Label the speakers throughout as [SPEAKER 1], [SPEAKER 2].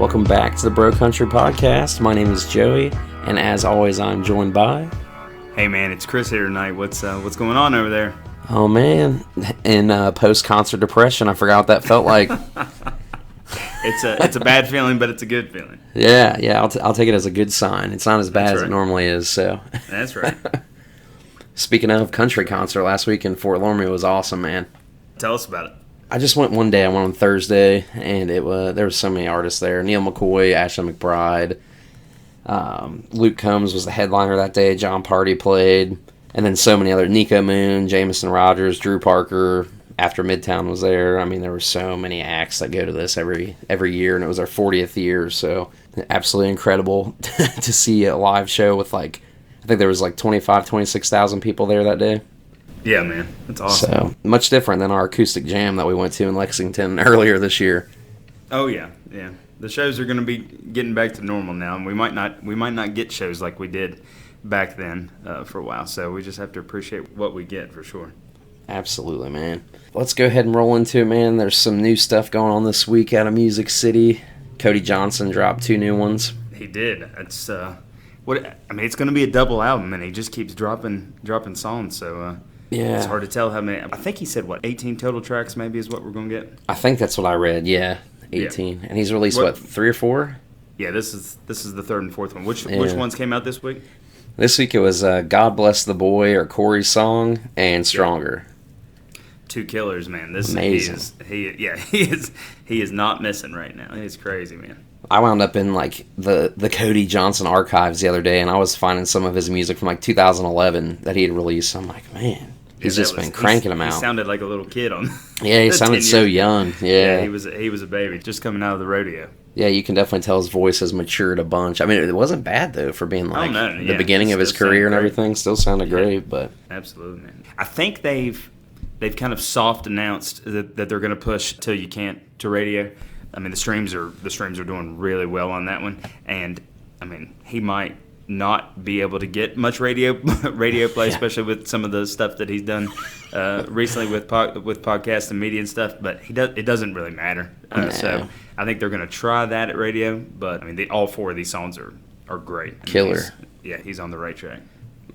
[SPEAKER 1] Welcome back to the Bro Country Podcast. My name is Joey, and as always, I'm joined by...
[SPEAKER 2] Hey man, it's Chris here tonight. What's going on over there?
[SPEAKER 1] Oh man, in post-concert depression, I forgot what that felt like.
[SPEAKER 2] It's a bad feeling, but it's a good feeling.
[SPEAKER 1] Yeah, I'll take it as a good sign. It's not as bad as it normally is, so...
[SPEAKER 2] That's right.
[SPEAKER 1] Speaking of country concert, last week in Fort Lauderdale was awesome, man.
[SPEAKER 2] Tell us about it.
[SPEAKER 1] I just went one day. I went on Thursday, and there were so many artists there. Neil McCoy, Ashley McBride, Luke Combs was the headliner that day. John Party played, and then so many other. Nico Moon, Jameson Rogers, Drew Parker. After Midtown was there. I mean, there were so many acts that go to this every year, and it was our 40th year. So absolutely incredible to see a live show with I think there was 26,000 people there that day.
[SPEAKER 2] Yeah, man. That's awesome.
[SPEAKER 1] So, much different than our acoustic jam that we went to in Lexington earlier this year.
[SPEAKER 2] Oh, yeah. The shows are going to be getting back to normal now, and we might not get shows like we did back then for a while. So, we just have to appreciate what we get for sure.
[SPEAKER 1] Absolutely, man. Let's go ahead and roll into it, man. There's some new stuff going on this week out of Music City. Cody Johnson dropped 2 new ones.
[SPEAKER 2] He did. It's it's going to be a double album, and he just keeps dropping songs, so...
[SPEAKER 1] Yeah.
[SPEAKER 2] It's hard to tell how many. I think he said, 18 total tracks maybe is what we're going to get?
[SPEAKER 1] I think that's what I read, yeah. 18. Yeah. And he's released, 3 or 4?
[SPEAKER 2] Yeah, this is the third and fourth one. Which ones came out this week?
[SPEAKER 1] This week it was God Bless the Boy, or Corey's Song, and Stronger.
[SPEAKER 2] 2 killers, man. This
[SPEAKER 1] amazing.
[SPEAKER 2] He is not missing right now. He's crazy, man.
[SPEAKER 1] I wound up in the Cody Johnson archives the other day, and I was finding some of his music from 2011 that he had released. I'm like, man, he's just been cranking them out.
[SPEAKER 2] He sounded like a little kid on.
[SPEAKER 1] Yeah, he sounded so young. Yeah,
[SPEAKER 2] he was a baby just coming out of the rodeo.
[SPEAKER 1] Yeah, you can definitely tell his voice has matured a bunch. I mean, it wasn't bad though for being the beginning of his career and everything. Still sounded great, but
[SPEAKER 2] absolutely, man. I think they've kind of soft announced that they're going to push Till You Can't to radio. I mean, the streams are doing really well on that one, and I mean, he might not be able to get much radio play, especially with some of the stuff that he's done recently with podcasts and media and stuff. But it doesn't really matter. So I think they're going to try that at radio. But I mean, all 4 of these songs are great. I mean,
[SPEAKER 1] killer.
[SPEAKER 2] He's on the right track.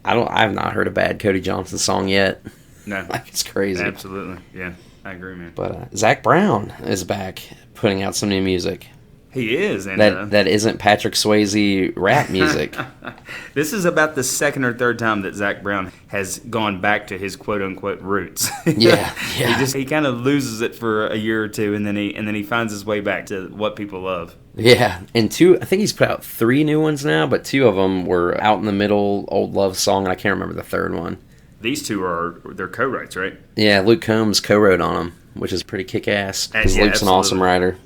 [SPEAKER 1] I have not heard a bad Cody Johnson song yet.
[SPEAKER 2] No,
[SPEAKER 1] it's crazy.
[SPEAKER 2] Absolutely, yeah. I agree, man.
[SPEAKER 1] But Zach Brown is back putting out some new music.
[SPEAKER 2] He is. And
[SPEAKER 1] that isn't Patrick Swayze rap music.
[SPEAKER 2] This is about the second or third time that Zach Brown has gone back to his quote-unquote roots.
[SPEAKER 1] Yeah.
[SPEAKER 2] He kind of loses it for a year or two, and then he finds his way back to what people love.
[SPEAKER 1] Yeah, and I think he's put out 3 new ones now, but 2 of them were Out in the Middle, Old Love Song, and I can't remember the third one.
[SPEAKER 2] These 2 they're co-writes, right?
[SPEAKER 1] Yeah, Luke Combs co-wrote on them, which is pretty kick-ass, because Luke's an awesome writer.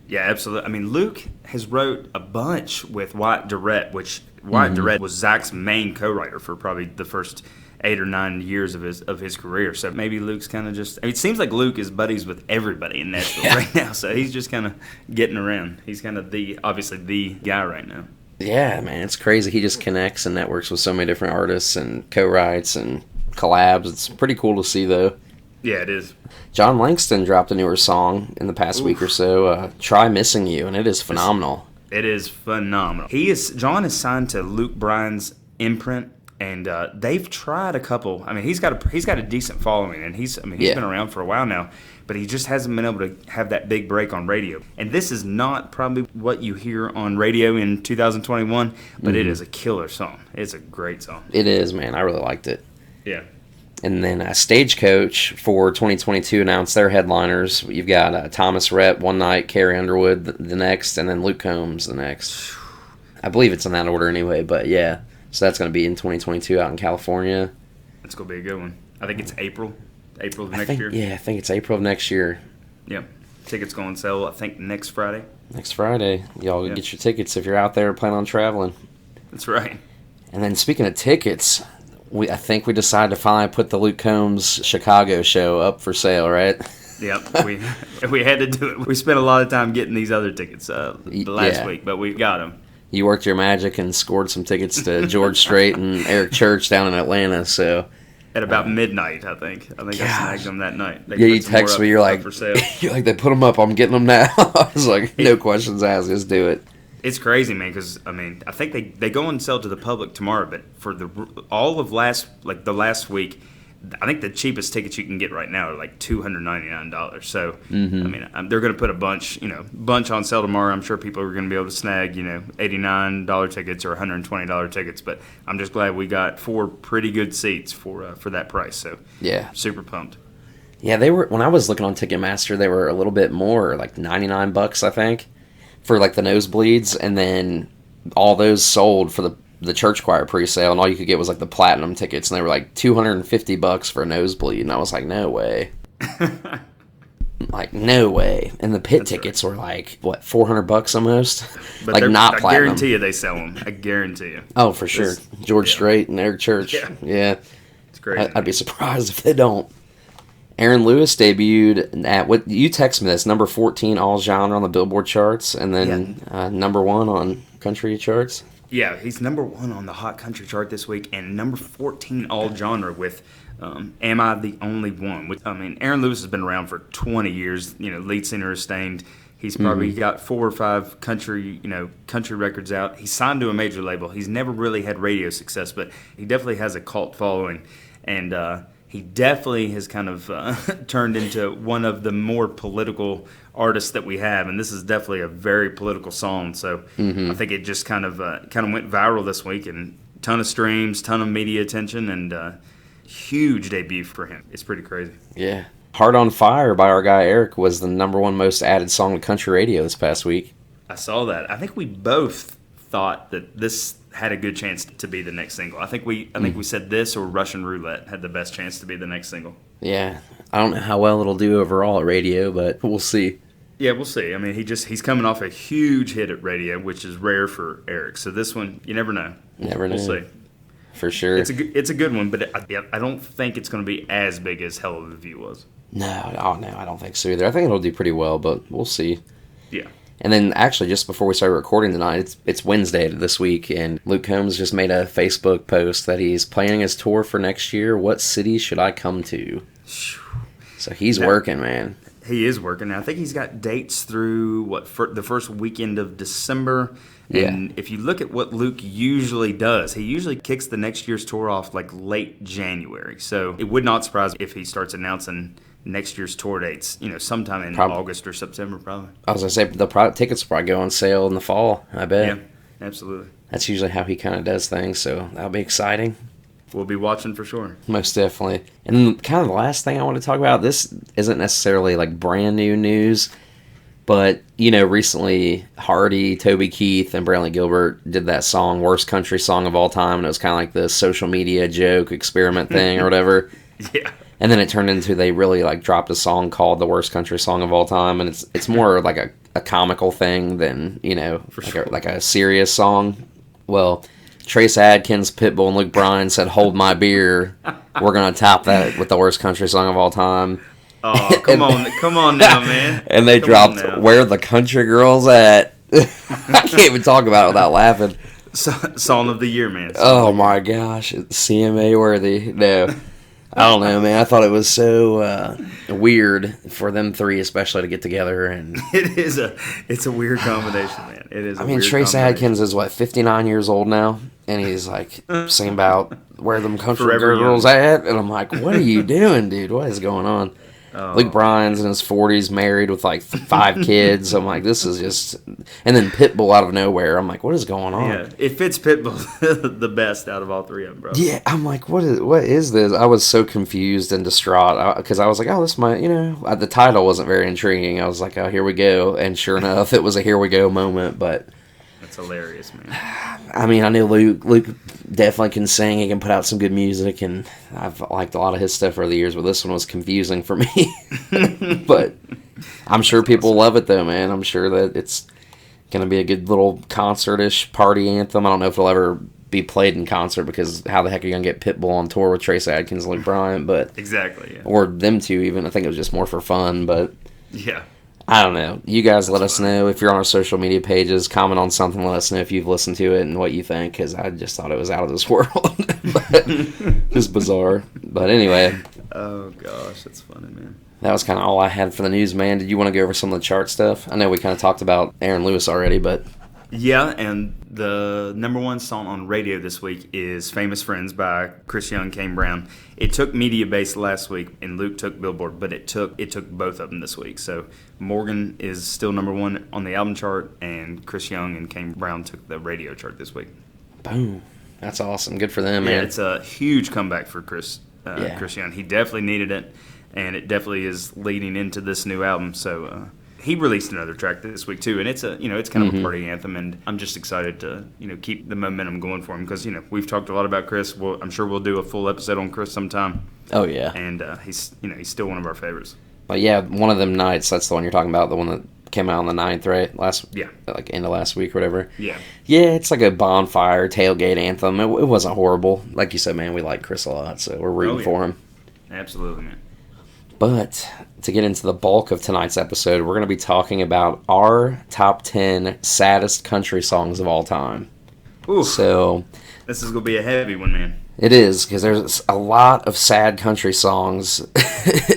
[SPEAKER 2] Yeah, absolutely. I mean, Luke has wrote a bunch with Wyatt Durrett, which Wyatt Durrett was Zach's main co-writer for probably the first 8 or 9 years of his career. So maybe Luke's kind of just... I mean, it seems like Luke is buddies with everybody in Nashville right now, so he's just kind of getting around. He's kind of obviously the guy right now.
[SPEAKER 1] Yeah, man, it's crazy. He just connects and networks with so many different artists and co-writes and collabs. It's pretty cool to see, though.
[SPEAKER 2] Yeah, it is.
[SPEAKER 1] John Langston dropped a newer song in the past week or so, Try Missing You, and it is phenomenal.
[SPEAKER 2] It is phenomenal. John is signed to Luke Bryan's imprint, and they've tried a couple. I mean, he's got a decent following, and he's been around for a while now, but he just hasn't been able to have that big break on radio. And this is not probably what you hear on radio in 2021, but it is a killer song. It's a great song.
[SPEAKER 1] It is, man. I really liked it.
[SPEAKER 2] Yeah.
[SPEAKER 1] And then Stagecoach for 2022 announced their headliners. You've got Thomas Rhett one night, Carrie Underwood the next, and then Luke Combs the next. I believe it's in that order anyway, but yeah. So that's going to be in 2022 out in California.
[SPEAKER 2] That's going to be a good one. I think it's April of next year.
[SPEAKER 1] Yeah, I think it's April of next year.
[SPEAKER 2] Yep. Tickets go on sale, I think, next Friday.
[SPEAKER 1] Next Friday. Y'all get your tickets if you're out there planning on traveling.
[SPEAKER 2] That's right.
[SPEAKER 1] And then speaking of tickets... I think we decided to finally put the Luke Combs Chicago show up for sale, right?
[SPEAKER 2] Yep, we had to do it. We spent a lot of time getting these other tickets last week, but we got them.
[SPEAKER 1] You worked your magic and scored some tickets to George Strait and Eric Church down in Atlanta, so
[SPEAKER 2] at about midnight, I think. I
[SPEAKER 1] Gosh.
[SPEAKER 2] snagged them that night. They
[SPEAKER 1] Yeah, you
[SPEAKER 2] put some more
[SPEAKER 1] text me. You're like,
[SPEAKER 2] for sale.
[SPEAKER 1] you're like, they put them up. I'm getting them now. I was like, no questions asked. Just do it.
[SPEAKER 2] It's crazy, man. Because I mean, I think they go and sell to the public tomorrow. But for all of the last week, I think the cheapest tickets you can get right now are like $299. So I mean, they're going to put a bunch on sale tomorrow. I'm sure people are going to be able to snag $89 tickets or $120 tickets. But I'm just glad we got 4 pretty good seats for that price. So
[SPEAKER 1] Yeah.
[SPEAKER 2] super pumped.
[SPEAKER 1] Yeah, they were, when I was looking on Ticketmaster, they were a little bit more, like $99, I think, for like the nosebleeds, and then all those sold for the church choir pre-sale, and all you could get was like the platinum tickets, and they were like $250 for a nosebleed, and I was like, no way. Like, no way. And the pit tickets were like, what, $400 almost?
[SPEAKER 2] But
[SPEAKER 1] like, not platinum.
[SPEAKER 2] I guarantee you they sell them. I guarantee you.
[SPEAKER 1] Oh, for sure. George Strait and Eric Church. Yeah.
[SPEAKER 2] It's great.
[SPEAKER 1] I'd be surprised if they don't. Aaron Lewis debuted at, what you text me this, number 14 all genre on the Billboard charts, and then number 1 on country charts.
[SPEAKER 2] Yeah, he's number 1 on the Hot Country chart this week, and number 14 all genre with "Am I the Only One?" I mean, Aaron Lewis has been around for 20 years. Lead singer is Stained. He's probably got 4 or 5 country records out. He's signed to a major label. He's never really had radio success, but he definitely has a cult following, and he definitely has kind of turned into one of the more political artists that we have, and this is definitely a very political song. So I think it just kind of went viral this week, and ton of streams, ton of media attention, and huge debut for him. It's pretty crazy.
[SPEAKER 1] Yeah. Heart on Fire by our guy Eric was the number 1 most added song to country radio this past week.
[SPEAKER 2] I saw that. I think we both thought that this had a good chance to be the next single. I think we said this or Russian Roulette had the best chance to be the next single.
[SPEAKER 1] Yeah. I don't know how well it'll do overall at radio, but we'll see.
[SPEAKER 2] Yeah, we'll see. I mean, he's coming off a huge hit at radio, which is rare for Eric. So this one, you never know.
[SPEAKER 1] Never know.
[SPEAKER 2] We'll see.
[SPEAKER 1] For sure.
[SPEAKER 2] It's a good one, but I don't think it's going to be as big as Hell of a View was.
[SPEAKER 1] No, I don't think so either. I think it'll do pretty well, but we'll see.
[SPEAKER 2] Yeah.
[SPEAKER 1] And then, actually, just before we started recording tonight, it's Wednesday this week, and Luke Combs just made a Facebook post that he's planning his tour for next year. What city should I come to? So he's working, man.
[SPEAKER 2] He is working. I think he's got dates through, the first weekend of December. And if you look at what Luke usually does, he usually kicks the next year's tour off like late January. So it would not surprise me if he starts announcing next year's tour dates, sometime in August or September, probably.
[SPEAKER 1] I was going to say, the tickets will probably go on sale in the fall, I bet.
[SPEAKER 2] Yeah, absolutely.
[SPEAKER 1] That's usually how he kind of does things, so that'll be exciting.
[SPEAKER 2] We'll be watching for sure.
[SPEAKER 1] Most definitely. And then kind of the last thing I want to talk about, this isn't necessarily like brand new news, but, recently Hardy, Toby Keith, and Brantley Gilbert did that song, Worst Country Song of All Time, and it was kind of like the social media joke experiment thing or whatever.
[SPEAKER 2] Yeah.
[SPEAKER 1] And then it turned into they really dropped a song called The Worst Country Song of All Time, and it's more like a comical thing than, like a serious song. Well, Trace Adkins, Pitbull, and Luke Bryan said, "Hold my beer. We're going to top that with the worst country song of all time."
[SPEAKER 2] Oh, come on now, man.
[SPEAKER 1] And they dropped Where the Country Girls At. I can't even talk about it without laughing.
[SPEAKER 2] Song of the year, man.
[SPEAKER 1] Oh my gosh. It's CMA worthy. No. I don't know, man. I thought it was so weird for them three, especially, to get together. And
[SPEAKER 2] it's a weird combination, man. It is. I mean,
[SPEAKER 1] Trace Adkins is 59 years old now, and he's singing about where them country girls at, and I'm like, what are you doing, dude? What is going on? Oh. Luke Bryan's in his 40s, married with 5 kids. I'm like, this is just... And then Pitbull out of nowhere. I'm like, what is going on?
[SPEAKER 2] Yeah, it fits Pitbull the best out of all three of them, bro.
[SPEAKER 1] Yeah, I'm like, what is this? I was so confused and distraught because I was like, oh, this might, the title wasn't very intriguing. I was like, oh, here we go. And sure enough, it was a here we go moment, but...
[SPEAKER 2] That's hilarious, man.
[SPEAKER 1] I mean, I knew Luke definitely can sing. He can put out some good music, and I've liked a lot of his stuff over the years, but this one was confusing for me. But I'm sure people love it, though, man. I'm sure that it's going to be a good little concert-ish party anthem. I don't know if it'll ever be played in concert, because how the heck are you going to get Pitbull on tour with Trace Adkins and Luke Bryan? But
[SPEAKER 2] exactly, yeah.
[SPEAKER 1] Or them two even. I think it was just more for fun, but...
[SPEAKER 2] Yeah.
[SPEAKER 1] I don't know. You guys let us know if you're on our social media pages. Comment on something. Let us know if you've listened to it and what you think, because I just thought it was out of this world. Just bizarre. But anyway.
[SPEAKER 2] Oh, gosh. That's funny, man.
[SPEAKER 1] That was kind of all I had for the news, man. Did you want to go over some of the chart stuff? I know we kind of talked about Aaron Lewis already, but...
[SPEAKER 2] Yeah, and the number one song on radio this week is Famous Friends by Chris Young, Kane Brown. It took Media Base last week, and Luke took Billboard, but it took both of them this week. So Morgan is still number one on the album chart, and Chris Young and Kane Brown took the radio chart this week.
[SPEAKER 1] Boom. That's awesome. Good for them, man.
[SPEAKER 2] Yeah, it's a huge comeback for Chris Young. He definitely needed it, and it definitely is leading into this new album. So he released another track this week too, and it's kind of a party anthem, and I'm just excited to keep the momentum going for him, because we've talked a lot about Chris. I'm sure we'll do a full episode on Chris sometime.
[SPEAKER 1] Oh yeah,
[SPEAKER 2] and he's still one of our favorites.
[SPEAKER 1] But yeah, one of them nights. That's the one you're talking about. The one that came out on the 9th, right? Like end of last week or whatever.
[SPEAKER 2] Yeah.
[SPEAKER 1] Yeah, it's like a bonfire tailgate anthem. It wasn't horrible. Like you said, man, we like Chris a lot, so we're rooting for him.
[SPEAKER 2] Absolutely, man.
[SPEAKER 1] But to get into the bulk of tonight's episode, we're going to be talking about our top 10 saddest country songs of all time.
[SPEAKER 2] Ooh,
[SPEAKER 1] so
[SPEAKER 2] this is going to be a heavy one, man.
[SPEAKER 1] It is, because there's a lot of sad country songs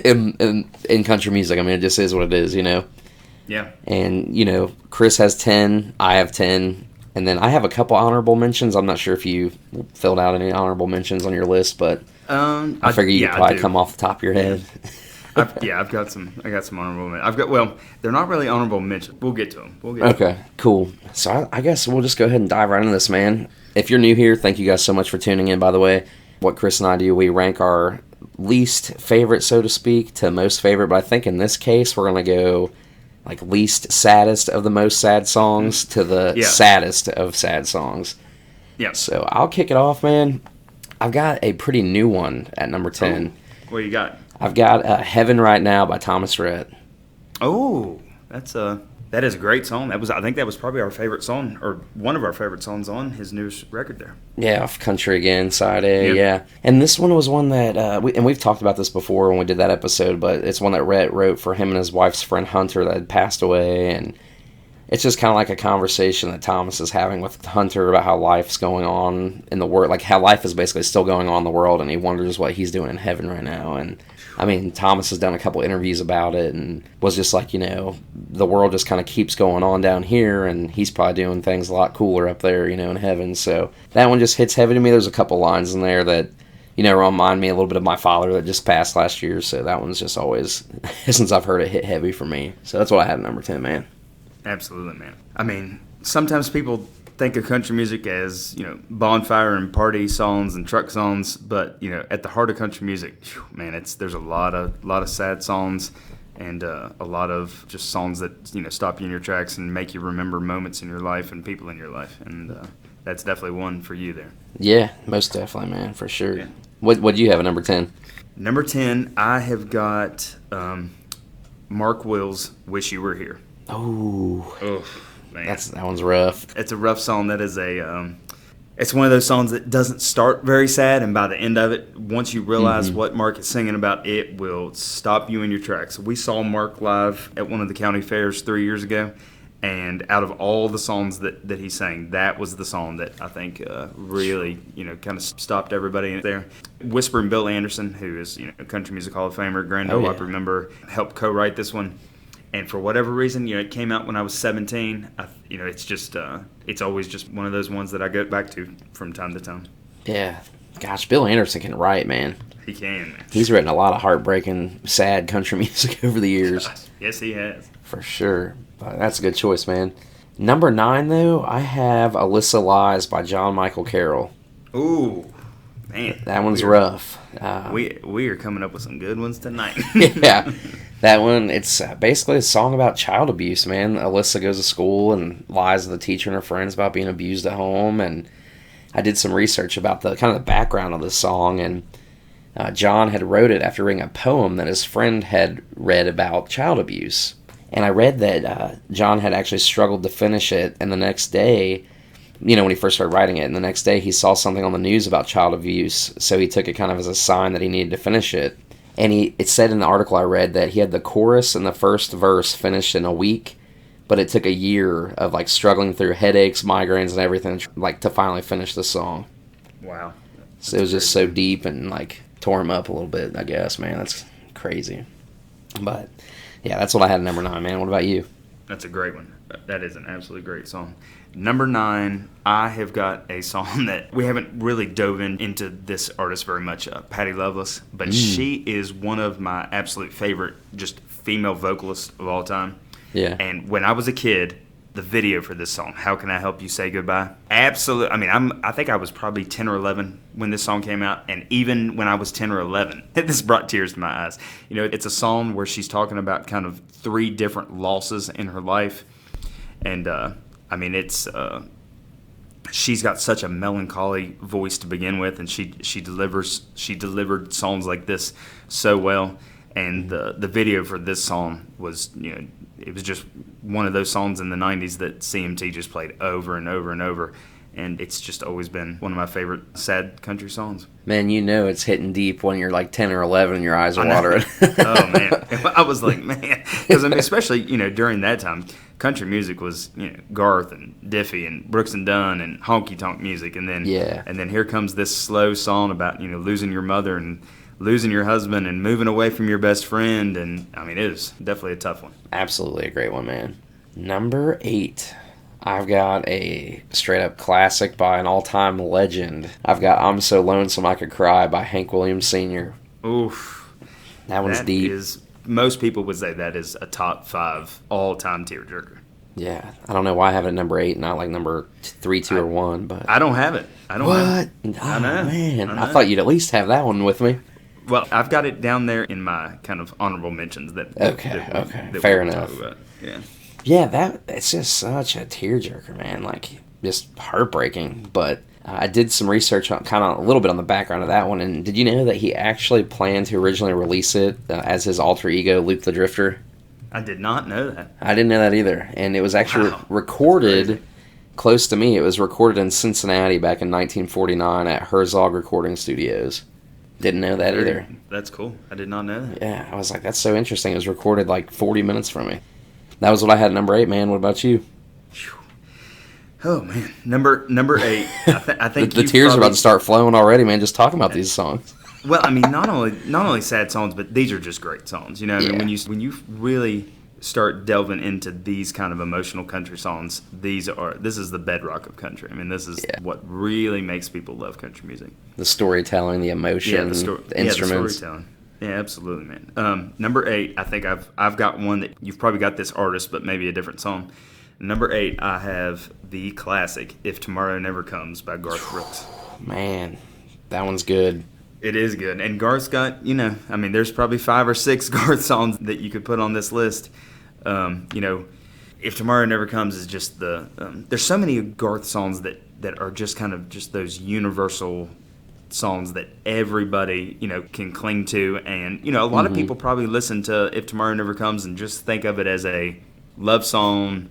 [SPEAKER 1] in country music. I mean, it just is what it is,
[SPEAKER 2] Yeah.
[SPEAKER 1] And, Chris has 10, I have 10, and then I have a couple honorable mentions. I'm not sure if you filled out any honorable mentions on your list, but I figure you could probably come off the top of your head.
[SPEAKER 2] I've got some honorable mentions. They're not really honorable mentions. We'll get to them.
[SPEAKER 1] Okay, cool. So I guess we'll just go ahead and dive right into this, man. If you're new here, thank you guys so much for tuning in, by the way. What Chris and I do, we rank our least favorite, so to speak, to most favorite, but I think in this case, we're going to go like least saddest of the most sad songs to the saddest of sad songs.
[SPEAKER 2] Yeah.
[SPEAKER 1] So I'll kick it off, man. I've got a pretty new one at number 10.
[SPEAKER 2] What you got?
[SPEAKER 1] I've got Heaven Right Now by Thomas Rhett.
[SPEAKER 2] Oh, that is a great song. I think that was probably our favorite song, or one of our favorite songs on his newest record there.
[SPEAKER 1] Yeah, off Country Again, side A, yeah. And this one was one that, we've talked about this before when we did that episode, but it's one that Rhett wrote for him and his wife's friend Hunter that had passed away, and it's just kind of like a conversation that Thomas is having with Hunter about how life's going on in the world, like how life is basically still going on in the world, and he wonders what he's doing in heaven right now. And I mean, Thomas has done a couple interviews about it and was just like, the world just kind of keeps going on down here, and he's probably doing things a lot cooler up there, in heaven. So that one just hits heavy to me. There's a couple lines in there that, remind me a little bit of my father that just passed last year. So that one's just always, since I've heard it, hit heavy for me. So that's what I had at number 10, man.
[SPEAKER 2] Absolutely, man. I mean, sometimes people think of country music as, bonfire and party songs and truck songs, but, at the heart of country music, man, there's a lot of sad songs and a lot of just songs that, stop you in your tracks and make you remember moments in your life and people in your life, and that's definitely one for you there.
[SPEAKER 1] Yeah, most definitely, man, for sure. Yeah. What do you have at number 10?
[SPEAKER 2] Number 10, I have got Mark Will's Wish You Were Here.
[SPEAKER 1] Oh,
[SPEAKER 2] man.
[SPEAKER 1] That one's rough.
[SPEAKER 2] It's a rough song. That is it's one of those songs that doesn't start very sad, and by the end of it, once you realize what Mark is singing about, it will stop you in your tracks. We saw Mark live at one of the county fairs 3 years ago, and out of all the songs that he sang, that was the song that I think really, kind of stopped everybody there. Whispering Bill Anderson, who is, Country Music Hall of Famer, Grand Ole Opry member, helped co-write this one. And for whatever reason, it came out when I was 17. It's just, it's always just one of those ones that I go back to from time to time.
[SPEAKER 1] Yeah. Gosh, Bill Anderson can write, man.
[SPEAKER 2] He can, man.
[SPEAKER 1] He's written a lot of heartbreaking, sad country music over the years.
[SPEAKER 2] Gosh, yes, he has.
[SPEAKER 1] For sure. But that's a good choice, man. Number 9, though, I have Alyssa Lies by John Michael Carroll.
[SPEAKER 2] Ooh, man.
[SPEAKER 1] That one's rough.
[SPEAKER 2] We are coming up with some good ones tonight.
[SPEAKER 1] Yeah. That one, it's basically a song about child abuse, man. Alyssa goes to school and lies to the teacher and her friends about being abused at home. And I did some research about the kind of the background of this song. And John had wrote it after reading a poem that his friend had read about child abuse. And I read that John had actually struggled to finish it. And the next day, when he first started writing it, and the next day he saw something on the news about child abuse. So he took it kind of as a sign that he needed to finish it. And it said in the article I read that he had the chorus and the first verse finished in a week, but it took a year of like struggling through headaches, migraines, and everything, like to finally finish the song.
[SPEAKER 2] Wow.
[SPEAKER 1] So it was just so deep and like tore him up a little bit, I guess, man. That's crazy. But yeah, that's what I had at number 9, man. What about you?
[SPEAKER 2] That's a great one. That is an absolutely great song. Number 9, I have got a song that we haven't really dove into this artist very much, Patti Loveless, but she is one of my absolute favorite just female vocalists of all time.
[SPEAKER 1] Yeah.
[SPEAKER 2] And when I was a kid, the video for this song, How Can I Help You Say Goodbye? Absolutely. I mean, I think I was probably 10 or 11 when this song came out. And even when I was 10 or 11, this brought tears to my eyes. You know, it's a song where she's talking about kind of 3 different losses in her life. And, I mean, it's she's got such a melancholy voice to begin with. And she delivered songs like this so well. And the video for this song was, you know, it was just one of those songs in the 90s that CMT just played over and over and over. And it's just always been one of my favorite sad country songs.
[SPEAKER 1] Man, you know it's hitting deep when you're like 10 or 11 and your eyes are watering.
[SPEAKER 2] Oh, man. I was like, man. Because, I mean, especially, you know, during that time, country music was, you know, Garth and Diffie and Brooks and Dunn and honky-tonk music. And then, and then here comes this slow song about, you know, losing your mother and losing your husband and moving away from your best friend. And, I mean, it is definitely a tough one.
[SPEAKER 1] Absolutely a great one, man. Number 8. I've got a straight-up classic by an all-time legend. I've got I'm So Lonesome I Could Cry by Hank Williams Sr.
[SPEAKER 2] Oof.
[SPEAKER 1] That one's deep.
[SPEAKER 2] Most people would say that is a top 5 all-time tearjerker.
[SPEAKER 1] Yeah. I don't know why I have it at number 8, not like number 3, 2, or 1. But
[SPEAKER 2] I don't have it. I don't have it.
[SPEAKER 1] Oh, man. I thought you'd at least have that one with me.
[SPEAKER 2] Well, I've got it down there in my kind of honorable mentions.
[SPEAKER 1] Okay. Fair enough.
[SPEAKER 2] Yeah.
[SPEAKER 1] Yeah, it's just such a tearjerker, man. Like, just heartbreaking. But I did some research on kind of a little bit on the background of that one. And did you know that he actually planned to originally release it as his alter ego, Luke the Drifter?
[SPEAKER 2] I did not know that.
[SPEAKER 1] I didn't know that either. And it was actually recorded close to me. It was recorded in Cincinnati back in 1949 at Herzog Recording Studios. Didn't know that either.
[SPEAKER 2] That's cool. I did not know that.
[SPEAKER 1] Yeah, I was like, that's so interesting. It was recorded like 40 minutes from me. That was what I had at number 8, man. What about you?
[SPEAKER 2] Oh, man. Number 8. I think
[SPEAKER 1] the tears are about to start flowing already, man, just talking about these songs.
[SPEAKER 2] Well, I mean, not only sad songs, but these are just great songs. You know, I mean, when you really start delving into these kind of emotional country songs, this is the bedrock of country. I mean, this is what really makes people love country music. The
[SPEAKER 1] storytelling, the emotion, the instruments.
[SPEAKER 2] The storytelling. Yeah, absolutely, man. Number 8, I think I've got one that you've probably got this artist, but maybe a different song. Number 8, I have the classic "If Tomorrow Never Comes" by Garth Brooks.
[SPEAKER 1] Man, that one's good.
[SPEAKER 2] It is good, and Garth's got, you know, I mean, there's probably 5 or 6 Garth songs that you could put on this list. You know, "If Tomorrow Never Comes" is just there's so many Garth songs that are just kind of just those universal songs that everybody, you know, can cling to. And, you know, a lot of people probably listen to "If Tomorrow Never Comes" and just think of it as a love song,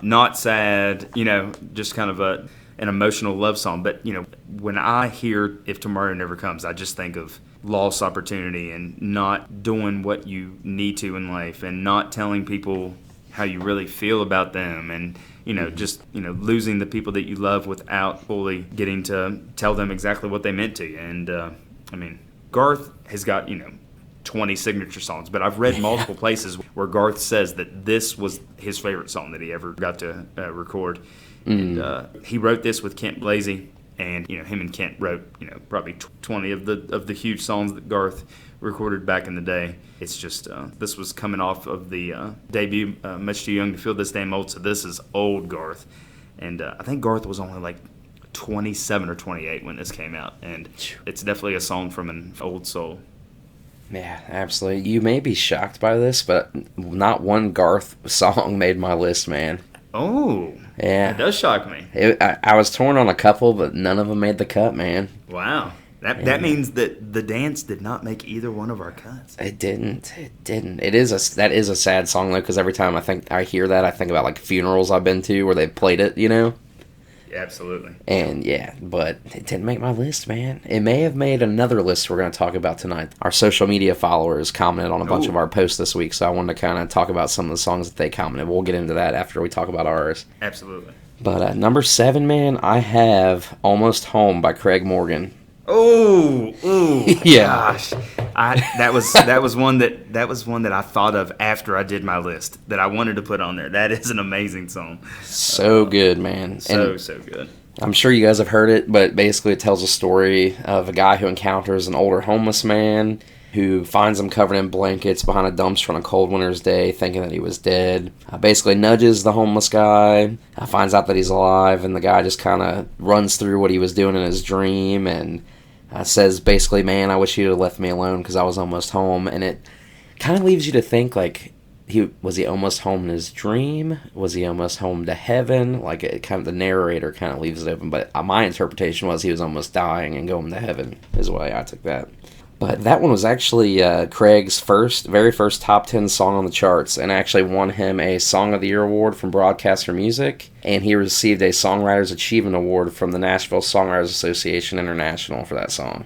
[SPEAKER 2] not sad, you know, just kind of an emotional love song. But, you know, when I hear "If Tomorrow Never Comes," I just think of lost opportunity and not doing what you need to in life and not telling people how you really feel about them, and, you know, just, you know, losing the people that you love without fully getting to tell them exactly what they meant to you. And I mean, Garth has got, you know, 20 signature songs, but I've read multiple places where Garth says that this was his favorite song that he ever got to record. And he wrote this with Kent Blasey, and, you know, him and Kent wrote, you know, probably 20 of the huge songs that Garth recorded back in the day. It's just this was coming off of the debut, Much Too Young to Feel This Damn Old, so this is old Garth. And I think Garth was only like 27 or 28 when this came out, and it's definitely a song from an old soul.
[SPEAKER 1] Yeah, absolutely. You may be shocked by this, but not one Garth song made my list, man.
[SPEAKER 2] Oh,
[SPEAKER 1] yeah,
[SPEAKER 2] that does shock me.
[SPEAKER 1] I was torn on a couple, but none of them made the cut, man.
[SPEAKER 2] Wow. That means that the dance did not make either one of our cuts.
[SPEAKER 1] It didn't. That is a sad song though, because every time I hear that, I think about like funerals I've been to where they played it, you know.
[SPEAKER 2] Absolutely.
[SPEAKER 1] And yeah, but it didn't make my list, man. It may have made another list we're going to talk about tonight. Our social media followers commented on a bunch of our posts this week, so I wanted to kind of talk about some of the songs that they commented. We'll get into that after we talk about ours.
[SPEAKER 2] Absolutely.
[SPEAKER 1] But number 7, man, I have Almost Home by Craig Morgan.
[SPEAKER 2] Oh,
[SPEAKER 1] Yeah.
[SPEAKER 2] gosh! That was one that I thought of after I did my list that I wanted to put on there. That is an amazing song.
[SPEAKER 1] So good, man.
[SPEAKER 2] So
[SPEAKER 1] And
[SPEAKER 2] good.
[SPEAKER 1] I'm sure you guys have heard it, but basically it tells a story of a guy who encounters an older homeless man who finds him covered in blankets behind a dumpster on a cold winter's day, thinking that he was dead. Basically nudges the homeless guy, finds out that he's alive, and the guy just kind of runs through what he was doing in his dream and says basically, man, I wish you'd have left me alone because I was almost home. And it kind of leaves you to think, like, was he almost home in his dream? Was he almost home to heaven? Like, it kind of, the narrator kind of leaves it open, but my interpretation was he was almost dying and going to heaven is the way I took that. But that one was actually Craig's very first top 10 song on the charts, and actually won him a Song of the Year award from Broadcaster Music, and he received a Songwriters Achievement Award from the Nashville Songwriters Association International for that song.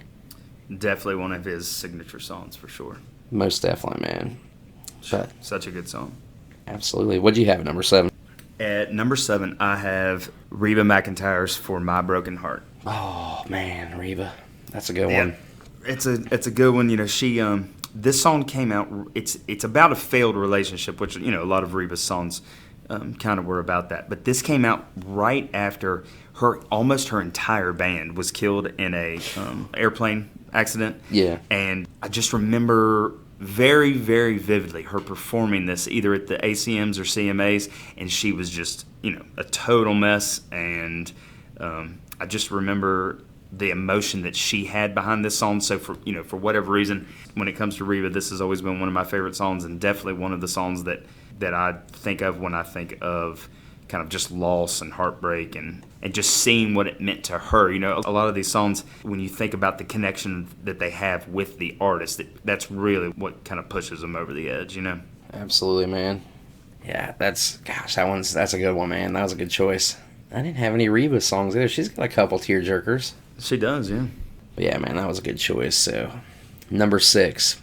[SPEAKER 2] Definitely one of his signature songs for sure.
[SPEAKER 1] Most definitely, man. But
[SPEAKER 2] such a good song.
[SPEAKER 1] Absolutely. What'd you have at number 7?
[SPEAKER 2] At number 7, I have Reba McEntire's For My Broken Heart.
[SPEAKER 1] Oh, man, Reba. That's a good one.
[SPEAKER 2] It's a good one. You know, she this song came out. It's about a failed relationship, which, you know, a lot of Reba's songs kind of were about that. But this came out right after almost her entire band was killed in a airplane accident.
[SPEAKER 1] Yeah.
[SPEAKER 2] And I just remember very, very vividly her performing this either at the ACMs or CMAs, and she was just, you know, a total mess. And I just remember the emotion that she had behind this song. So for whatever reason, when it comes to Reba, this has always been one of my favorite songs, and definitely one of the songs that I think of when I think of kind of just loss and heartbreak and just seeing what it meant to her. You know, a lot of these songs, when you think about the connection that they have with the artist, that's really what kind of pushes them over the edge, you know?
[SPEAKER 1] Absolutely, man. Yeah, that's a good one, man. That was a good choice. I didn't have any Reba songs either. She's got a couple tearjerkers.
[SPEAKER 2] She does, yeah.
[SPEAKER 1] But yeah, man, that was a good choice. So, number 6.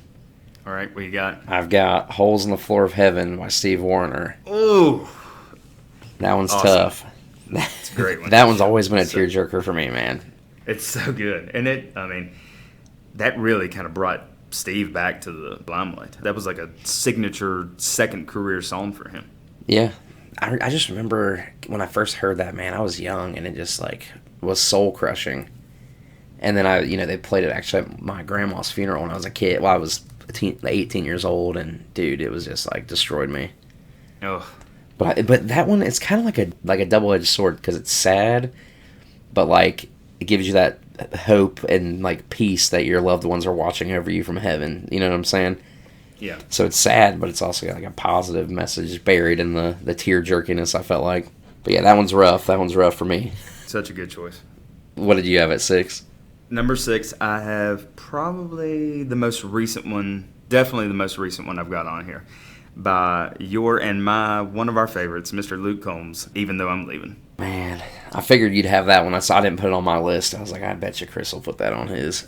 [SPEAKER 2] All right, what you got?
[SPEAKER 1] I've got Holes in the Floor of Heaven by Steve Wariner.
[SPEAKER 2] Ooh.
[SPEAKER 1] That one's
[SPEAKER 2] awesome.
[SPEAKER 1] Tough.
[SPEAKER 2] It's a great one.
[SPEAKER 1] That one's always been a tearjerker for me, man.
[SPEAKER 2] It's so good. And that really kind of brought Steve back to the limelight. That was like a signature second career song for him.
[SPEAKER 1] Yeah. I just remember when I first heard that, man, I was young, and it just, like, was soul-crushing. And then they played it actually at my grandma's funeral when I was a kid. Well, I was 18 years old, and, dude, it was just, like, destroyed me.
[SPEAKER 2] Oh.
[SPEAKER 1] But that one, it's kind of like a double-edged sword, because it's sad, but, like, it gives you that hope and, like, peace that your loved ones are watching over you from heaven. You know what I'm saying?
[SPEAKER 2] Yeah.
[SPEAKER 1] So it's sad, but it's also got, like, a positive message buried in the tear-jerkiness, I felt like. But, yeah, that one's rough. That one's rough for me.
[SPEAKER 2] Such a good choice.
[SPEAKER 1] What did you have at 6?
[SPEAKER 2] Number 6, I have probably the most recent one, definitely the most recent one I've got on here, by one of our favorites, Mr. Luke Combs, Even Though I'm Leaving.
[SPEAKER 1] Man, I figured you'd have that one. I didn't put it on my list. I was like, I bet you Chris will put that on his.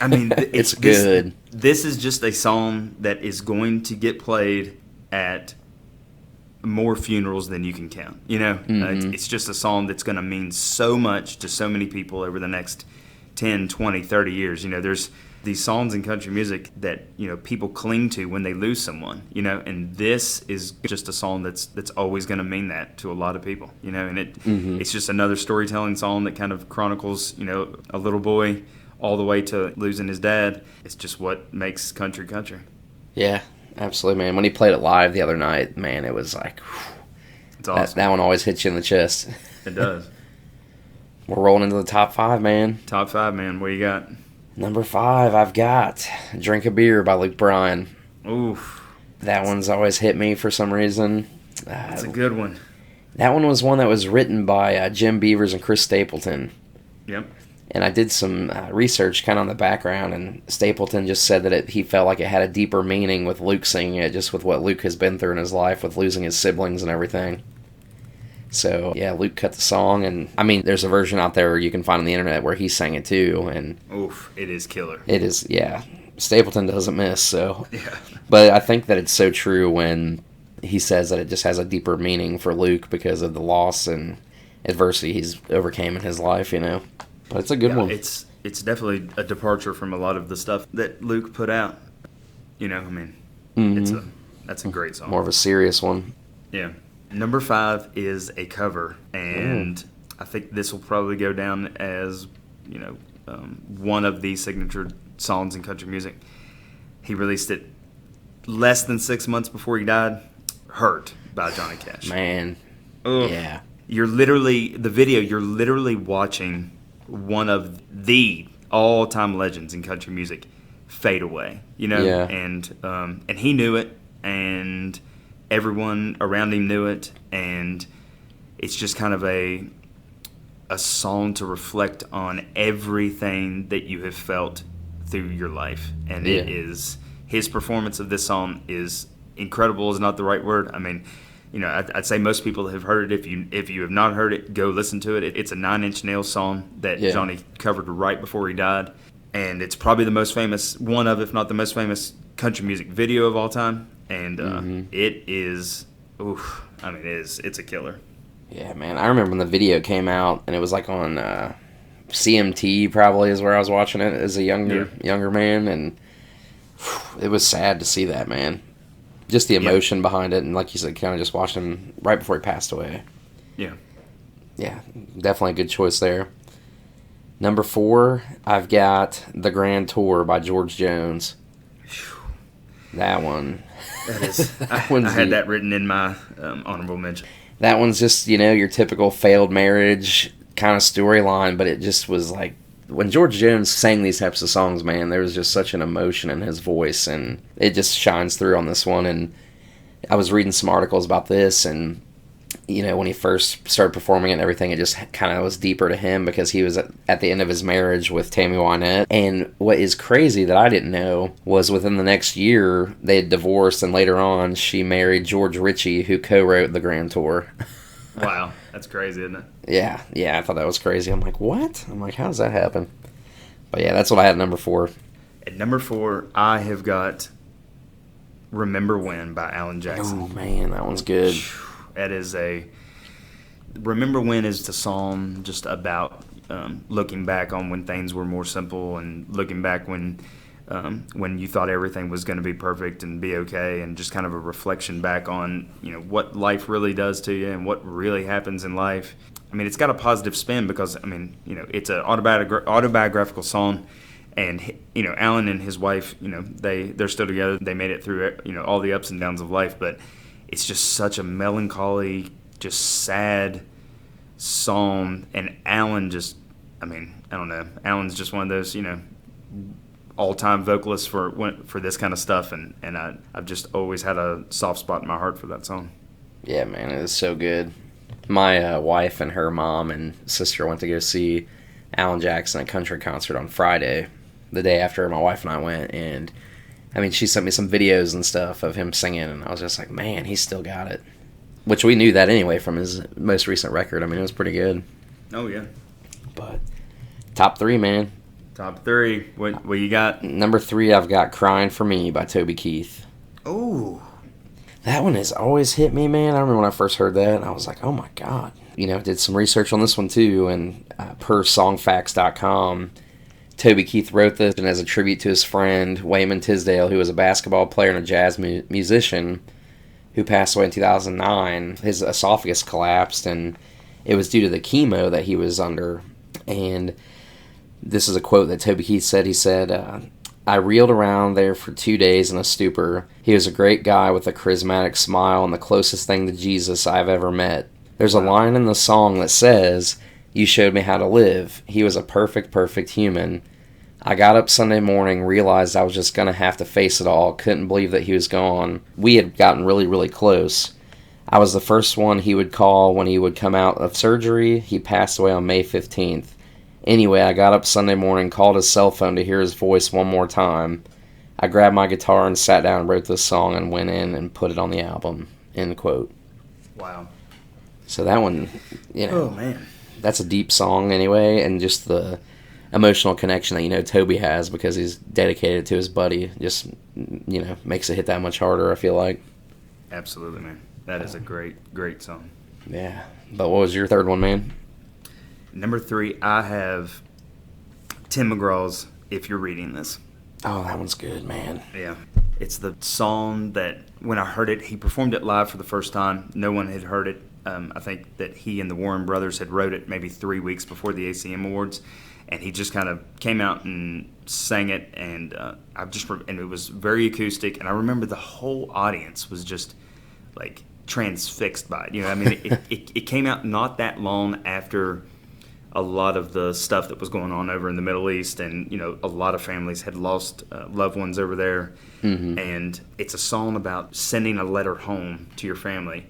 [SPEAKER 2] I mean,
[SPEAKER 1] it's good.
[SPEAKER 2] This is just a song that is going to get played at more funerals than you can count. You know, it's just a song that's going to mean so much to so many people over the next 10, 20, 30 years. You know, there's these songs in country music that, you know, people cling to when they lose someone, you know, and this is just a song that's always going to mean that to a lot of people, you know, and it's just another storytelling song that kind of chronicles, you know, a little boy all the way to losing his dad. It's just what makes country country.
[SPEAKER 1] Yeah, absolutely, man. When he played it live the other night, man, it was like, whew,
[SPEAKER 2] it's awesome.
[SPEAKER 1] That one always hits you in the chest.
[SPEAKER 2] It does.
[SPEAKER 1] We're rolling into the top 5, man.
[SPEAKER 2] Top 5, man. What you got?
[SPEAKER 1] Number 5, I've got Drink a Beer by Luke Bryan.
[SPEAKER 2] Oof.
[SPEAKER 1] That one's always hit me for some reason.
[SPEAKER 2] That's a good one.
[SPEAKER 1] That one was one that was written by Jim Beavers and Chris Stapleton.
[SPEAKER 2] Yep.
[SPEAKER 1] And I did some research kind of on the background, and Stapleton just said that he felt like it had a deeper meaning with Luke singing it, just with what Luke has been through in his life with losing his siblings and everything. So, yeah, Luke cut the song, and I mean, there's a version out there you can find on the internet where he sang it too, and
[SPEAKER 2] Oof, it is killer.
[SPEAKER 1] it is, yeah. Stapleton doesn't miss, so.
[SPEAKER 2] Yeah.
[SPEAKER 1] But I think that it's so true when he says that it just has a deeper meaning for Luke because of the loss and adversity he's overcame in his life, you know. But it's a good one.
[SPEAKER 2] It's definitely a departure from a lot of the stuff that Luke put out. You know, I mean, that's a great song.
[SPEAKER 1] More of a serious one.
[SPEAKER 2] Yeah. Number 5 is a cover, and I think this will probably go down as, you know, one of the signature songs in country music. He released it less than 6 months before he died. "Hurt" by Johnny Cash.
[SPEAKER 1] Man.
[SPEAKER 2] Ugh.
[SPEAKER 1] Yeah.
[SPEAKER 2] You're literally watching one of the all-time legends in country music fade away, you know?
[SPEAKER 1] Yeah.
[SPEAKER 2] And he knew it, and everyone around him knew it, and it's just kind of a song to reflect on everything that you have felt through your life. And
[SPEAKER 1] Yeah.
[SPEAKER 2] it is, his performance of this song is incredible is not the right word. I mean, you know, I'd say most people have heard it. If you have not heard it, go listen to it. It's a 9 Inch Nails song that Johnny covered right before he died. And it's probably the most famous, one of, if not the most famous country music video of all time. And it is, it's a killer.
[SPEAKER 1] Yeah, man. I remember when the video came out, and it was like on CMT probably is where I was watching it as a younger man, and it was sad to see that, man. Just the emotion behind it, and like you said, kind of just watching him right before he passed away.
[SPEAKER 2] Yeah.
[SPEAKER 1] Yeah, definitely a good choice there. Number 4, I've got The Grand Tour by George Jones. That one.
[SPEAKER 2] That is. I had that written in my honorable mention.
[SPEAKER 1] That one's just, you know, your typical failed marriage kind of storyline, but it just was like, when George Jones sang these types of songs, man, there was just such an emotion in his voice, and it just shines through on this one. And I was reading some articles about this, and, you know, when he first started performing it and everything, it just kind of was deeper to him because he was at the end of his marriage with Tammy Wynette. And what is crazy that I didn't know was within the next year, they had divorced, and later on, she married George Ritchie, who co-wrote The Grand Tour.
[SPEAKER 2] Wow, that's crazy, isn't it?
[SPEAKER 1] Yeah, I thought that was crazy. I'm like, what? I'm like, how does that happen? But yeah, that's what I had at number 4.
[SPEAKER 2] At number 4, I have got "Remember When" by Alan Jackson.
[SPEAKER 1] Oh man, that one's good.
[SPEAKER 2] That is "Remember When" is the song just about looking back on when things were more simple, and looking back when you thought everything was going to be perfect and be okay, and just kind of a reflection back on, you know, what life really does to you and what really happens in life. I mean, it's got a positive spin because, I mean, you know, it's an autobiographical song, and, you know, Alan and his wife, you know, they're still together. They made it through, you know, all the ups and downs of life, but it's just such a melancholy, just sad song. And Alan just, I mean, I don't know. Alan's just one of those, you know, all-time vocalists for this kind of stuff, and I've just always had a soft spot in my heart for that song.
[SPEAKER 1] Yeah, man, it is so good. My wife and her mom and sister went to go see Alan Jackson at a country concert on Friday, the day after my wife and I went, and I mean, she sent me some videos and stuff of him singing, and I was just like, man, he's still got it. Which we knew that anyway from his most recent record. I mean, it was pretty good.
[SPEAKER 2] Oh, yeah.
[SPEAKER 1] But top 3, man.
[SPEAKER 2] Top 3. What you got?
[SPEAKER 1] Number 3, I've got "Crying for Me" by Toby Keith.
[SPEAKER 2] Oh.
[SPEAKER 1] That one has always hit me, man. I remember when I first heard that, and I was like, oh my God. You know, did some research on this one too, and per songfacts.com, Toby Keith wrote this and as a tribute to his friend, Wayman Tisdale, who was a basketball player and a jazz musician who passed away in 2009. His esophagus collapsed, and it was due to the chemo that he was under. And this is a quote that Toby Keith said. He said, I reeled around there for 2 days in a stupor. He was a great guy with a charismatic smile and the closest thing to Jesus I've ever met. There's a line in the song that says, you showed me how to live. He was a perfect, perfect human. I got up Sunday morning, realized I was just going to have to face it all, couldn't believe that he was gone. We had gotten really, really close. I was the first one he would call when he would come out of surgery. He passed away on May 15th. Anyway, I got up Sunday morning, called his cell phone to hear his voice one more time. I grabbed my guitar and sat down and wrote this song and went in and put it on the album. End quote.
[SPEAKER 2] Wow.
[SPEAKER 1] So that one,
[SPEAKER 2] Oh, man.
[SPEAKER 1] that's a deep song anyway, and just the emotional connection that Toby has because he's dedicated to his buddy just makes it hit that much harder, I feel like.
[SPEAKER 2] Absolutely, man. That is a great song.
[SPEAKER 1] Yeah. But what was your third one, man?
[SPEAKER 2] Number 3, I have Tim McGraw's If You're Reading This.
[SPEAKER 1] Oh, that one's good, man.
[SPEAKER 2] Yeah. It's the song that when I heard it, he performed it live for the first time. No one had heard it. I think that he and the Warren brothers had wrote it maybe 3 weeks before the ACM Awards, and he just kind of came out and sang it, and and it was very acoustic, and I remember the whole audience was just like transfixed by it. I mean, it came out not that long after a lot of the stuff that was going on over in the Middle East, and a lot of families had lost loved ones over there, and it's a song about sending a letter home to your family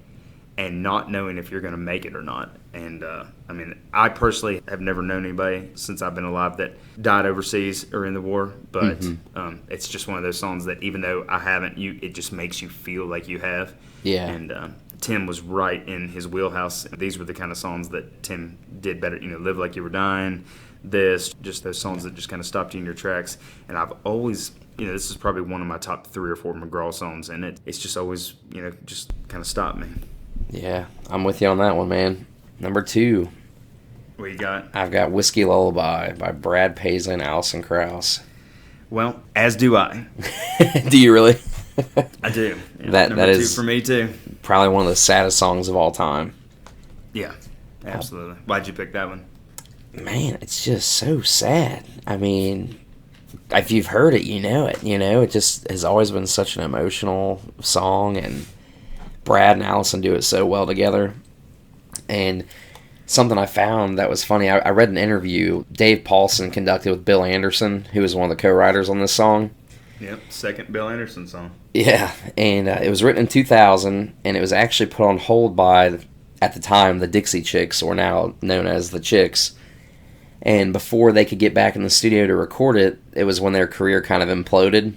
[SPEAKER 2] and not knowing if you're going to make it or not. And I mean, I personally have never known anybody since I've been alive that died overseas or in the war, but it's just one of those songs that even though I haven't, it just makes you feel like you have.
[SPEAKER 1] Yeah.
[SPEAKER 2] And Tim was right in his wheelhouse. These were the kind of songs that Tim did better. Live Like You Were Dying, just those songs that just kind of stopped you in your tracks. And I've always, this is probably one of my top 3 or 4 McGraw songs, and it's just always, just kind of stopped me.
[SPEAKER 1] Yeah, I'm with you on that one, man. Number 2.
[SPEAKER 2] What you got?
[SPEAKER 1] I've got Whiskey Lullaby by Brad Paisley and Alison Krauss.
[SPEAKER 2] Well, as do I.
[SPEAKER 1] Do you really?
[SPEAKER 2] I do.
[SPEAKER 1] Yeah, that is
[SPEAKER 2] 2 for me too.
[SPEAKER 1] Probably one of the saddest songs of all time.
[SPEAKER 2] Yeah, absolutely. Why'd you pick that one?
[SPEAKER 1] Man, it's just so sad. I mean, if you've heard it, you know it. It just has always been such an emotional song, and Brad and Allison do it so well together. And something I found that was funny, I read an interview Dave Paulson conducted with Bill Anderson, who was one of the co-writers on this song.
[SPEAKER 2] Yep, second Bill Anderson song.
[SPEAKER 1] Yeah, and it was written in 2000, and it was actually put on hold by, at the time, the Dixie Chicks, or now known as the Chicks. And before they could get back in the studio to record it, it was when their career kind of imploded,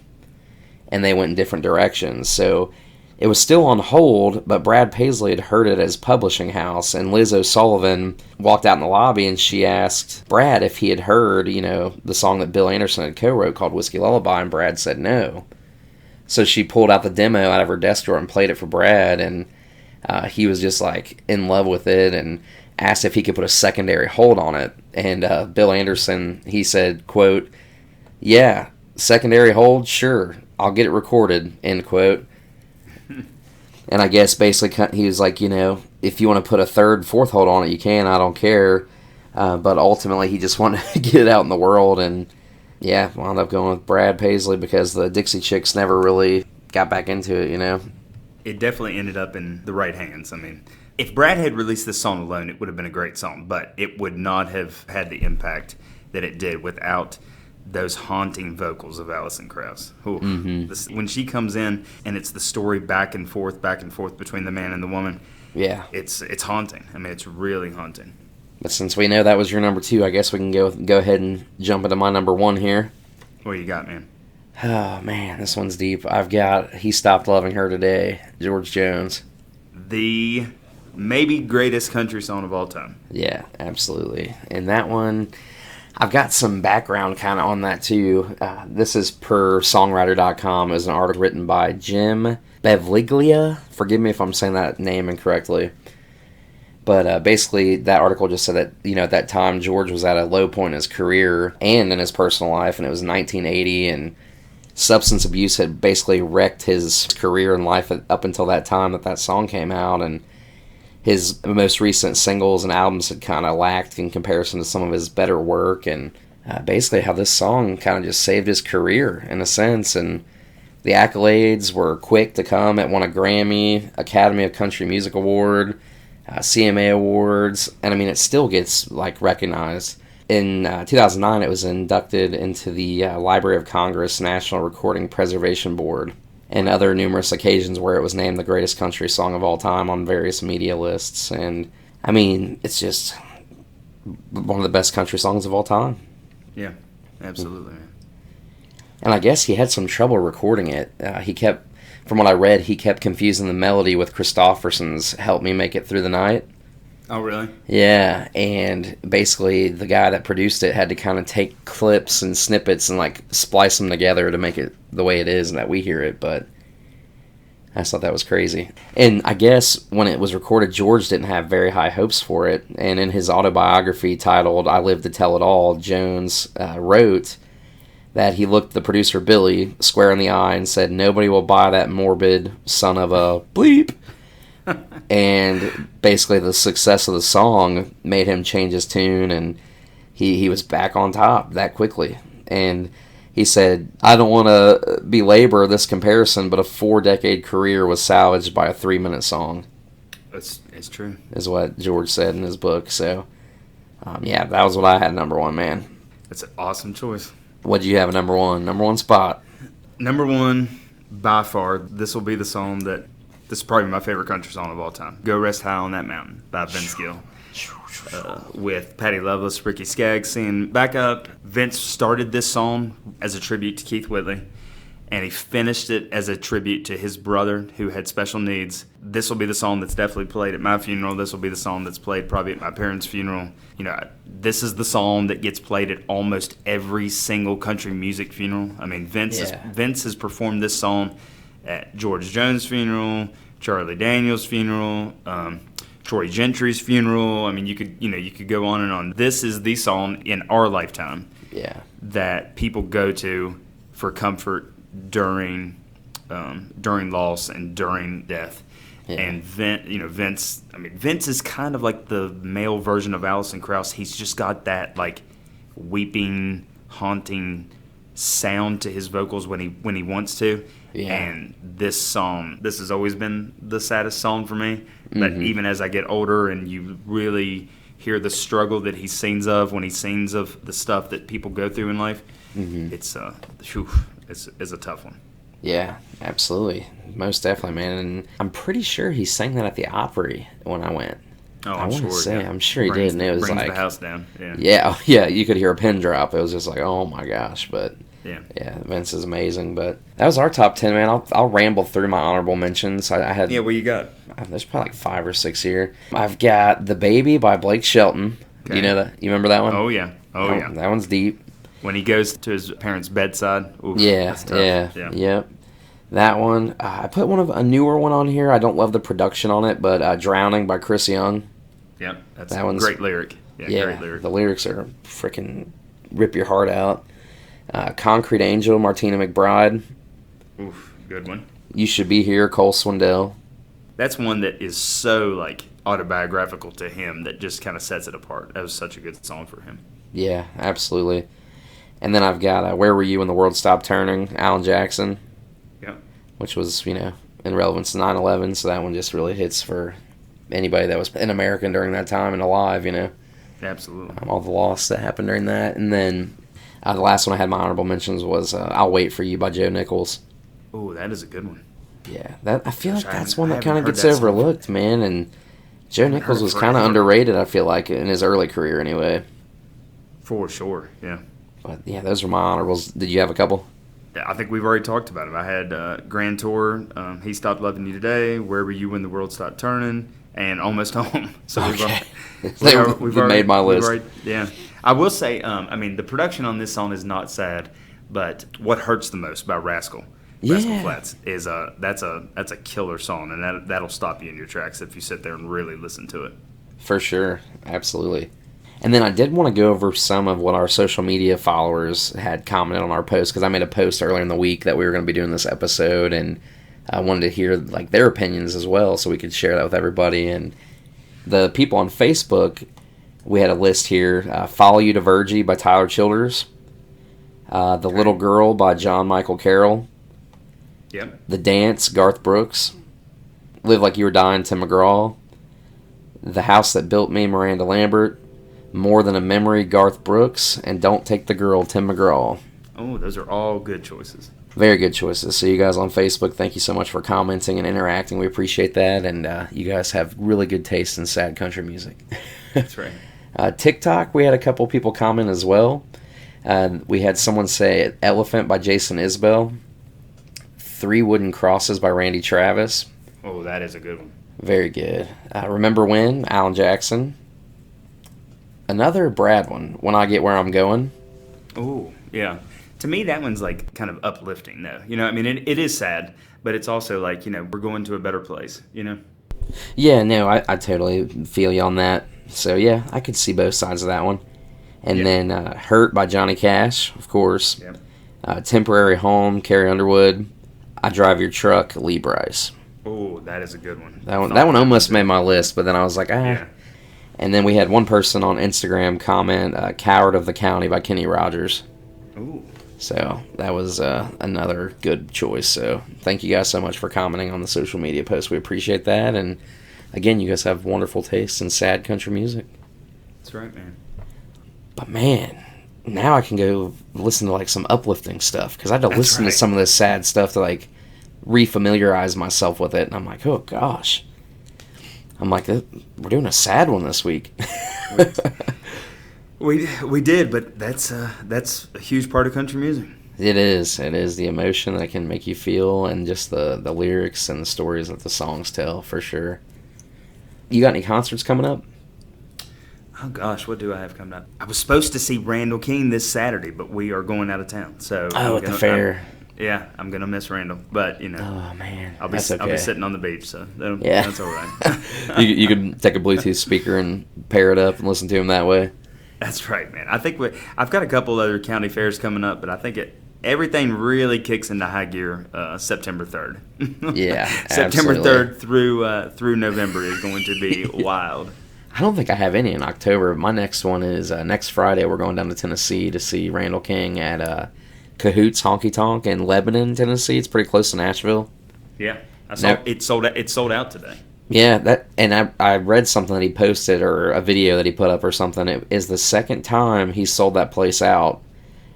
[SPEAKER 1] and they went in different directions. So it was still on hold, but Brad Paisley had heard it at his publishing house, and Liz O'Sullivan walked out in the lobby, and she asked Brad if he had heard, the song that Bill Anderson had co-wrote called Whiskey Lullaby, and Brad said no. So she pulled out the demo out of her desk drawer and played it for Brad, and he was just like in love with it and asked if he could put a secondary hold on it. And Bill Anderson, he said, quote, "Yeah, secondary hold, sure, I'll get it recorded," end quote. And I guess basically he was like, if you want to put a third, fourth hold on it, you can, I don't care. But ultimately he just wanted to get it out in the world, and yeah, wound up going with Brad Paisley because the Dixie Chicks never really got back into it,
[SPEAKER 2] It definitely ended up in the right hands. I mean, if Brad had released this song alone, it would have been a great song, but it would not have had the impact that it did without those haunting vocals of Alison Krauss. When she comes in and it's the story back and forth between the man and the woman,
[SPEAKER 1] yeah,
[SPEAKER 2] it's haunting. I mean, it's really haunting.
[SPEAKER 1] But since we know that was your number 2, I guess we can go ahead and jump into my number 1 here.
[SPEAKER 2] What you got, man?
[SPEAKER 1] Oh, man, this one's deep. I've got He Stopped Loving Her Today, George Jones.
[SPEAKER 2] The maybe greatest country song of all time.
[SPEAKER 1] Yeah, absolutely. And that one, I've got some background kind of on that too. This is per songwriter.com. It was an article written by Jim Bevliglia. Forgive me if I'm saying that name incorrectly. But basically, that article just said that, at that time, George was at a low point in his career and in his personal life, and it was 1980, and substance abuse had basically wrecked his career and life up until that time that song came out, and his most recent singles and albums had kind of lacked in comparison to some of his better work, and basically how this song kind of just saved his career in a sense, and the accolades were quick to come. It won a Grammy, Academy of Country Music Award, CMA Awards, and I mean, it still gets recognized. In 2009, it was inducted into the Library of Congress National Recording Preservation Board, and other numerous occasions where it was named the greatest country song of all time on various media lists. And I mean, it's just one of the best country songs of all time.
[SPEAKER 2] Yeah, absolutely.
[SPEAKER 1] And I guess he had some trouble recording it. From what I read, he kept confusing the melody with Christofferson's "Help Me Make It Through the Night."
[SPEAKER 2] Oh, really?
[SPEAKER 1] Yeah, and basically the guy that produced it had to kind of take clips and snippets and like splice them together to make it the way it is and that we hear it, but I just thought that was crazy. And I guess when it was recorded, George didn't have very high hopes for it, and in his autobiography titled I Live to Tell It All, Jones wrote that he looked the producer Billy square in the eye and said, "Nobody will buy that morbid son of a bleep." And basically the success of the song made him change his tune, and he was back on top that quickly. And he said, "I don't want to belabor this comparison, but a 4-decade career was salvaged by a 3-minute song."
[SPEAKER 2] It's true.
[SPEAKER 1] Is what George said in his book. So, yeah, that was what I had number one, man.
[SPEAKER 2] That's an awesome choice.
[SPEAKER 1] What did you have at number one? Number one spot.
[SPEAKER 2] Number one, by far, this will be the song that, this is probably my favorite country song of all time. Go Rest High on That Mountain by Vince Gill. With Patty Loveless, Ricky Skaggs singing backup. Vince started this song as a tribute to Keith Whitley, and he finished it as a tribute to his brother who had special needs. This will be the song that's definitely played at my funeral. This will be the song that's played probably at my parents' funeral. You know, this is the song that gets played at almost every single country music funeral. I mean, Vince has performed this song at George Jones' funeral, Charlie Daniels' funeral, Troy Gentry's funeral. I mean, you could go on and on. This is the song in our lifetime that people go to for comfort during loss and during death. Yeah. And Vince is kind of like the male version of Alison Krauss. He's just got that like weeping, haunting sound to his vocals when he wants to. Yeah. And this song, this has always been the saddest song for me. But even as I get older and you really hear the struggle that he sings of when he sings of the stuff that people go through in life, it's a tough one.
[SPEAKER 1] Yeah, absolutely. Most definitely, man. And I'm pretty sure he sang that at the Opry when I went.
[SPEAKER 2] Oh, I'm sure.
[SPEAKER 1] I'm sure he did. And it was like,
[SPEAKER 2] the house down. Yeah.
[SPEAKER 1] Yeah, you could hear a pin drop. It was just like, oh my gosh. But yeah, Vince is amazing. But that was our top 10, man. I'll ramble through my honorable mentions. I had
[SPEAKER 2] what you got?
[SPEAKER 1] There's probably like 5 or 6 here. I've got "The Baby" by Blake Shelton. Okay. You know that? You remember that one?
[SPEAKER 2] Oh yeah.
[SPEAKER 1] That one's deep.
[SPEAKER 2] When he goes to his parents' bedside. Oof,
[SPEAKER 1] Yep. That one. I put a newer one on here. I don't love the production on it, but "Drowning" by Chris Young.
[SPEAKER 2] Yeah, that's a great lyric. Yeah, great lyric.
[SPEAKER 1] The lyrics are freaking rip your heart out. "Concrete Angel," Martina McBride.
[SPEAKER 2] Oof, good one.
[SPEAKER 1] "You Should Be Here," Cole Swindell.
[SPEAKER 2] That's one that is so like autobiographical to him that just kind of sets it apart. That was such a good song for him.
[SPEAKER 1] Yeah, absolutely. And then I've got "Where Were You When the World Stopped Turning," Alan Jackson.
[SPEAKER 2] Yeah. Which
[SPEAKER 1] was, in relevance to 9/11, so that one just really hits for anybody that was an American during that time and alive,
[SPEAKER 2] Absolutely.
[SPEAKER 1] All the loss that happened during that. And then the last one I had my honorable mentions was "I'll Wait for You" by Joe Nichols.
[SPEAKER 2] Oh, that is a good one.
[SPEAKER 1] Yeah, I feel like that's one that kind of gets overlooked, man. And Joe Nichols was kind of underrated, I feel like, in his early career anyway.
[SPEAKER 2] For sure, yeah.
[SPEAKER 1] But yeah, those were my honorables. Did you have a couple?
[SPEAKER 2] Yeah, I think we've already talked about it. I had Grand Tour, He Stopped Loving You Today, Where Were You When the World Stopped Turning, and Almost Home. So
[SPEAKER 1] okay.
[SPEAKER 2] we've already
[SPEAKER 1] made my list.
[SPEAKER 2] Yeah. I will say, the production on this song is not sad, but What Hurts the Most by Rascal Flatts is that's a killer song, and that'll stop you in your tracks if you sit there and really listen to it.
[SPEAKER 1] For sure, absolutely. And then I did want to go over some of what our social media followers had commented on our post, because I made a post earlier in the week that we were going to be doing this episode, and I wanted to hear like their opinions as well, so we could share that with everybody. And the people on Facebook, we had a list here: "Follow You to Virgie" by Tyler Childers, "The Little Girl" by John Michael Carroll.
[SPEAKER 2] Yep.
[SPEAKER 1] "The Dance," Garth Brooks. "Live Like You Were Dying," Tim McGraw. "The House That Built Me," Miranda Lambert. "More Than a Memory," Garth Brooks. And "Don't Take the Girl," Tim McGraw.
[SPEAKER 2] Oh, those are all good choices.
[SPEAKER 1] Very good choices. So you guys on Facebook, thank you so much for commenting and interacting. We appreciate that. And you guys have really good taste in sad country music.
[SPEAKER 2] That's right.
[SPEAKER 1] TikTok, we had a couple people comment as well. We had someone say "Elephant" by Jason Isbell. "Three Wooden Crosses" by Randy Travis.
[SPEAKER 2] Oh, that is a good one.
[SPEAKER 1] Very good. Remember When, Alan Jackson. Another Brad one, When I Get Where I'm Going.
[SPEAKER 2] Oh, yeah. To me, that one's like kind of uplifting, though. You know, I mean, it is sad, but it's also like, you know, we're going to a better place, you know?
[SPEAKER 1] Yeah, no, I totally feel you on that. So, yeah, I could see both sides of that one. And
[SPEAKER 2] Yeah.
[SPEAKER 1] then Hurt by Johnny Cash, of course.
[SPEAKER 2] Yeah.
[SPEAKER 1] Temporary Home, Carrie Underwood. I Drive Your Truck, Lee Brice.
[SPEAKER 2] Oh, that is a good one.
[SPEAKER 1] That one almost made my list, but then I was like,
[SPEAKER 2] Yeah.
[SPEAKER 1] And then we had one person on Instagram comment, Coward of the County by Kenny Rogers.
[SPEAKER 2] Ooh.
[SPEAKER 1] So that was another good choice. So thank you guys so much for commenting on the social media post. We appreciate that. And again, you guys have wonderful taste in sad country music.
[SPEAKER 2] That's right, man.
[SPEAKER 1] But man, now I can go listen to like some uplifting stuff because I had to
[SPEAKER 2] That's
[SPEAKER 1] listen
[SPEAKER 2] right.
[SPEAKER 1] to some of this sad stuff to like refamiliarize myself with it. And I'm like, oh gosh. I'm like, we're doing a sad one this week.
[SPEAKER 2] We did, but that's a huge part of country music.
[SPEAKER 1] It is. It is the emotion that can make you feel and just the lyrics and the stories that the songs tell, for sure. You got any concerts coming up?
[SPEAKER 2] Oh gosh, what do I have coming up? I was supposed to see Randall King this Saturday, but we are going out of town. So
[SPEAKER 1] Oh, at the fair.
[SPEAKER 2] I'm gonna miss Randall, but you know,
[SPEAKER 1] Oh, man.
[SPEAKER 2] I'll be sitting on the beach, so that's all right.
[SPEAKER 1] you could take a Bluetooth speaker and pair it up and listen to him that way.
[SPEAKER 2] That's right, man. I think I've got a couple other county fairs coming up, but I think everything really kicks into high gear September 3rd.
[SPEAKER 1] Yeah,
[SPEAKER 2] September
[SPEAKER 1] absolutely.
[SPEAKER 2] 3rd through November is going to be wild.
[SPEAKER 1] I don't think I have any in October. My next one is next Friday. We're going down to Tennessee to see Randall King at Cahoots Honky Tonk in Lebanon, Tennessee. It's pretty close to Nashville.
[SPEAKER 2] Yeah, I saw it sold out today.
[SPEAKER 1] Yeah, I read something that he posted or a video that he put up or something. It is the second time he sold that place out,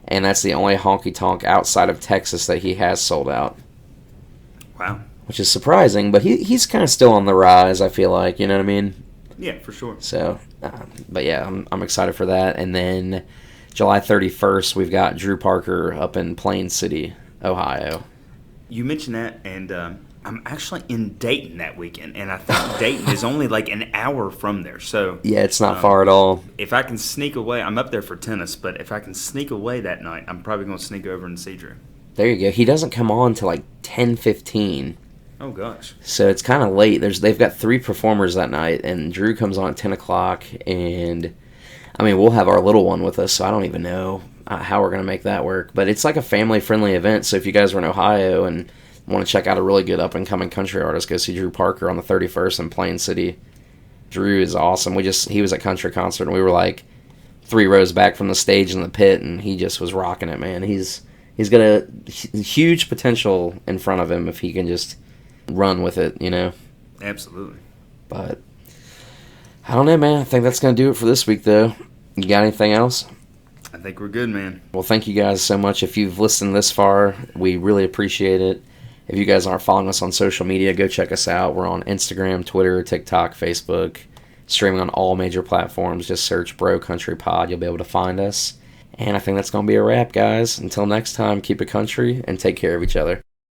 [SPEAKER 1] and that's the only honky tonk outside of Texas that he has sold out.
[SPEAKER 2] Wow.
[SPEAKER 1] Which is surprising, but he's kind of still on the rise, I feel like, you know what I mean?
[SPEAKER 2] Yeah, for sure.
[SPEAKER 1] So, but yeah, I'm excited for that. And then July 31st, we've got Drew Parker up in Plain City, Ohio.
[SPEAKER 2] You mentioned that, and I'm actually in Dayton that weekend, and I think Dayton is only like an hour from there. So
[SPEAKER 1] Yeah, it's not far at all.
[SPEAKER 2] if I can sneak away, I'm up there for tennis, but if I can sneak away that night, I'm probably going to sneak over and see Drew.
[SPEAKER 1] There you go. He doesn't come on till like 10:15.
[SPEAKER 2] Oh gosh.
[SPEAKER 1] So it's kind of late. They've got 3 performers that night, and Drew comes on at 10 o'clock, and I mean, we'll have our little one with us, so I don't even know how we're going to make that work. But it's like a family-friendly event, so if you guys are in Ohio and want to check out a really good up-and-coming country artist, go see Drew Parker on the 31st in Plain City. Drew is awesome. He was at country concert, and we were like 3 rows back from the stage in the pit, and he just was rocking it, man. He's got a huge potential in front of him if he can just run with it, you know.
[SPEAKER 2] Absolutely.
[SPEAKER 1] But I don't know, man. I think that's going to do it for this week, though. You got anything else?
[SPEAKER 2] I think we're good, man.
[SPEAKER 1] Well, thank you guys so much. If you've listened this far, we really appreciate it. If you guys aren't following us on social media, go check us out. We're on Instagram, Twitter, TikTok, Facebook, streaming on all major platforms. Just search Bro Country Pod. You'll be able to find us. And I think that's going to be a wrap, guys. Until next time, keep it country and take care of each other.